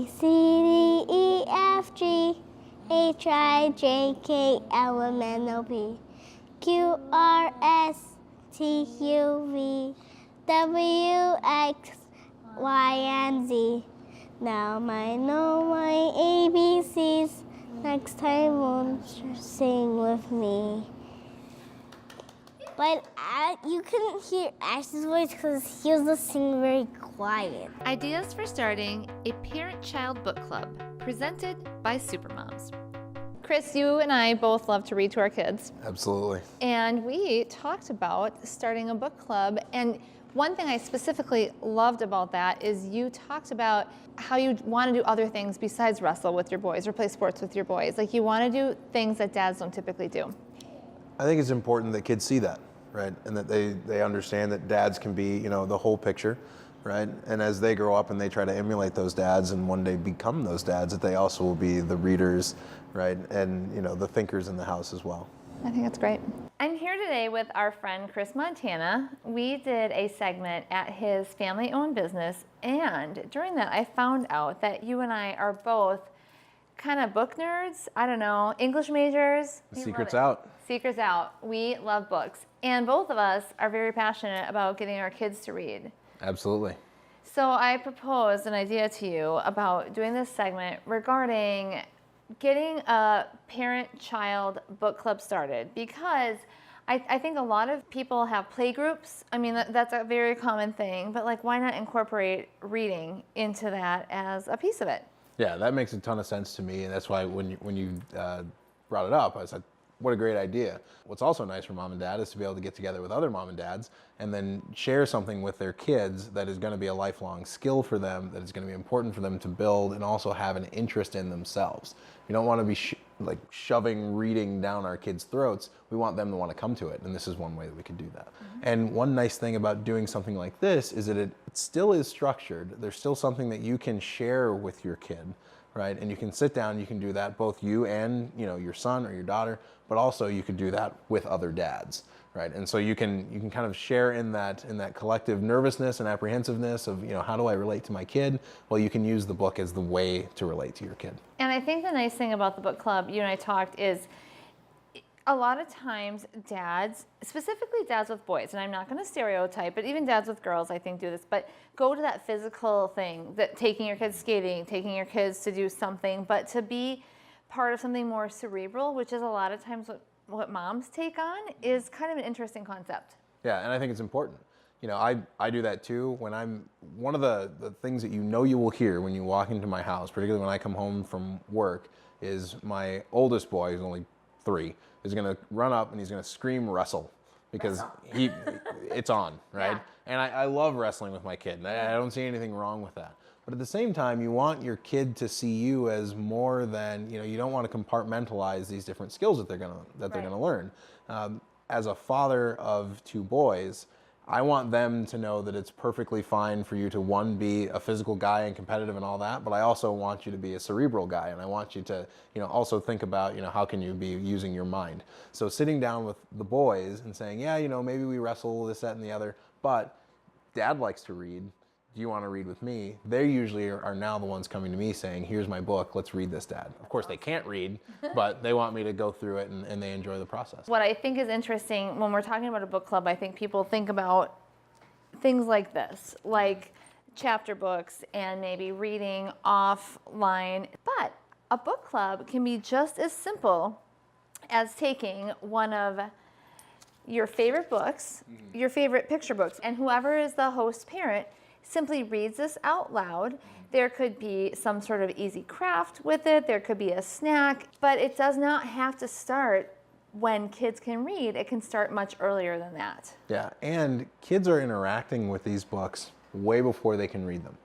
B, C, D, E, F, G, H, I, J, K, L, M, N, O, P, Q, R, S, T, U, V, W, X, Y, and Z. Now I know my ABCs. Next time, won't you sing with me? But you couldn't hear Ash's voice because he was listening very quiet. Ideas for starting a parent-child book club, presented by Supermoms. Chris, you and I both love to read to our kids. Absolutely. And we talked about starting a book club. And one thing I specifically loved about that is you talked about how you want to do other things besides wrestle with your boys or play sports with your boys. Like you want to do things that dads don't typically do. I think it's important that kids see that, right? And that they understand that dads can be, the whole picture, right? And as they grow up and they try to emulate those dads and one day become those dads, that they also will be the readers, right? And, the thinkers in the house as well. I think that's great. I'm here today with our friend Chris Montana. We did a segment at his family-owned business, and during that I found out that you and I are both kind of book nerds. I don't know, English majors. The secret's out. Secret's out. We love books. And both of us are very passionate about getting our kids to read. Absolutely. So I proposed an idea to you about doing this segment regarding getting a parent-child book club started, because I think a lot of people have play groups. I mean, that's a very common thing, but like, why not incorporate reading into that as a piece of it? Yeah, that makes a ton of sense to me, and that's why when you brought it up, I said, what a great idea. What's also nice for mom and dad is to be able to get together with other mom and dads and then share something with their kids that is going to be a lifelong skill for them, that is going to be important for them to build and also have an interest in themselves. We don't want to be shoving reading down our kids' throats. We want them to want to come to it, and this is one way that we can do that. Mm-hmm. And one nice thing about doing something like this is that it still is structured. There's still something that you can share with your kid, right? And you can sit down, you can do that, both you and your son or your daughter, but also you could do that with other dads, right? And so you can kind of share in that collective nervousness and apprehensiveness of, how do I relate to my kid? Well, you can use the book as the way to relate to your kid. And I think the nice thing about the book club, you and I talked, is a lot of times dads, specifically dads with boys, and I'm not going to stereotype, but even dads with girls I think do this, but go to that physical thing, that taking your kids skating, taking your kids to do something, but to be part of something more cerebral, which is a lot of times what moms take on, is kind of an interesting concept. Yeah, and I think it's important. I do that too. One of the things that you will hear when you walk into my house, particularly when I come home from work, is my oldest boy, who's only 3, is going to run up and he's going to scream wrestle, because it's on, right? Yeah. And I love wrestling with my kid, and I don't see anything wrong with that. But at the same time, you want your kid to see you as more than, you don't want to compartmentalize these different skills that they're going to learn. As a father of 2 boys, I want them to know that it's perfectly fine for you to, one, be a physical guy and competitive and all that, but I also want you to be a cerebral guy, and I want you to, also think about, how can you be using your mind. So sitting down with the boys and saying, yeah, maybe we wrestle this, that, and the other, but Dad likes to read. Do you want to read with me? They usually are now the ones coming to me saying, here's my book, let's read this, Dad. Of course, they can't read, but they want me to go through it, and they enjoy the process. What I think is interesting when we're talking about a book club, I think people think about things like this, like chapter books and maybe reading offline. But a book club can be just as simple as taking one of your favorite books, your favorite picture books, and whoever is the host parent simply reads this out loud. There could be some sort of easy craft with it. There could be a snack, but it does not have to start when kids can read. It can start much earlier than that. Yeah, and kids are interacting with these books way before they can read them,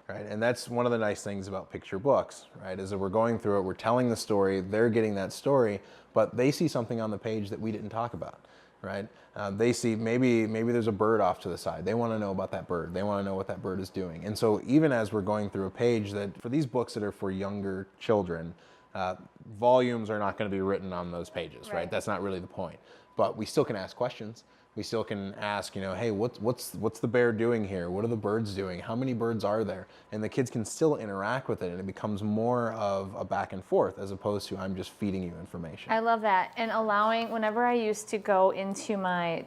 right? And that's one of the nice things about picture books, right? Is that we're going through it, we're telling the story, they're getting that story, but they see something on the page that we didn't talk about. Right? They see maybe there's a bird off to the side. They want to know about that bird. They want to know what that bird is doing. And so even as we're going through a page that, for these books that are for younger children, volumes are not going to be written on those pages, right? That's not really the point. But we still can ask questions, We still can ask, hey, what's the bear doing here? What are the birds doing? How many birds are there? And the kids can still interact with it, and it becomes more of a back and forth as opposed to I'm just feeding you information. I love that. And allowing, whenever I used to go into my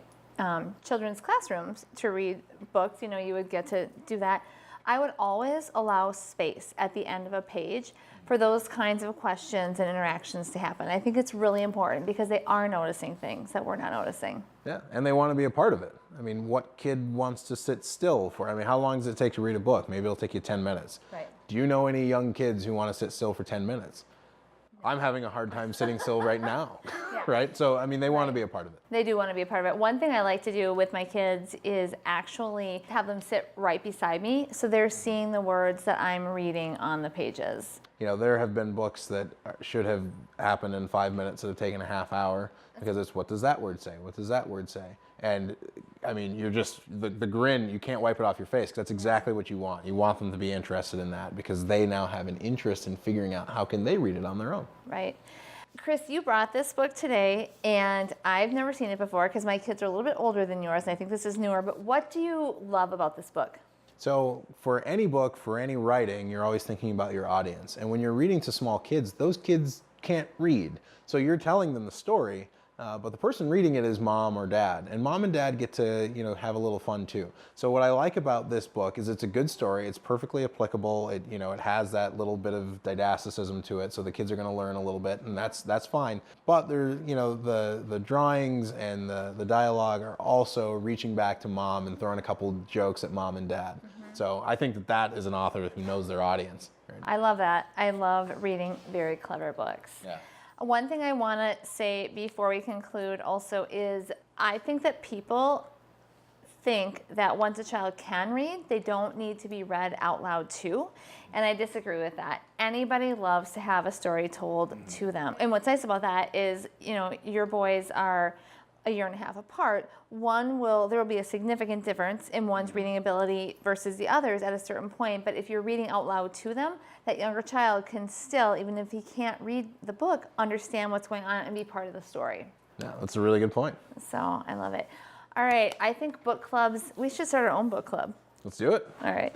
children's classrooms to read books, you would get to do that. I would always allow space at the end of a page for those kinds of questions and interactions to happen. I think it's really important because they are noticing things that we're not noticing. Yeah, and they want to be a part of it. I mean, what kid wants to sit still for? I mean, how long does it take to read a book? Maybe it'll take you 10 minutes. Right. Do you know any young kids who want to sit still for 10 minutes? I'm having a hard time sitting still right now, right? So, I mean, they want to be a part of it. They do want to be a part of it. One thing I like to do with my kids is actually have them sit right beside me so they're seeing the words that I'm reading on the pages. There have been books that should have happened in 5 minutes that have taken a half hour because it's what does that word say? What does that word say? And I mean, you're just, the grin, you can't wipe it off your face because that's exactly what you want. You want them to be interested in that because they now have an interest in figuring out how can they read it on their own. Right. Chris, you brought this book today, and I've never seen it before because my kids are a little bit older than yours, and I think this is newer, but what do you love about this book? So for any book, for any writing, you're always thinking about your audience. And when you're reading to small kids, those kids can't read. So you're telling them the story, but the person reading it is mom or dad. And mom and dad get to, have a little fun too. So what I like about this book is it's a good story. It's perfectly applicable. It, it has that little bit of didacticism to it. So the kids are going to learn a little bit, and that's fine. But there, the drawings and the dialogue are also reaching back to mom and throwing a couple jokes at mom and dad. So I think that is an author who knows their audience. Right? I love that. I love reading very clever books. Yeah. One thing I want to say before we conclude also is I think that people think that once a child can read, they don't need to be read out loud to. And I disagree with that. Anybody loves to have a story told to them. And what's nice about that is, your boys are a year and a half apart. There will be a significant difference in one's reading ability versus the others at a certain point. But if you're reading out loud to them, that younger child can still, even if he can't read the book, understand what's going on and be part of the story. Yeah, that's a really good point. So I love it. All right, I think book clubs, we should start our own book club. Let's do it. All right.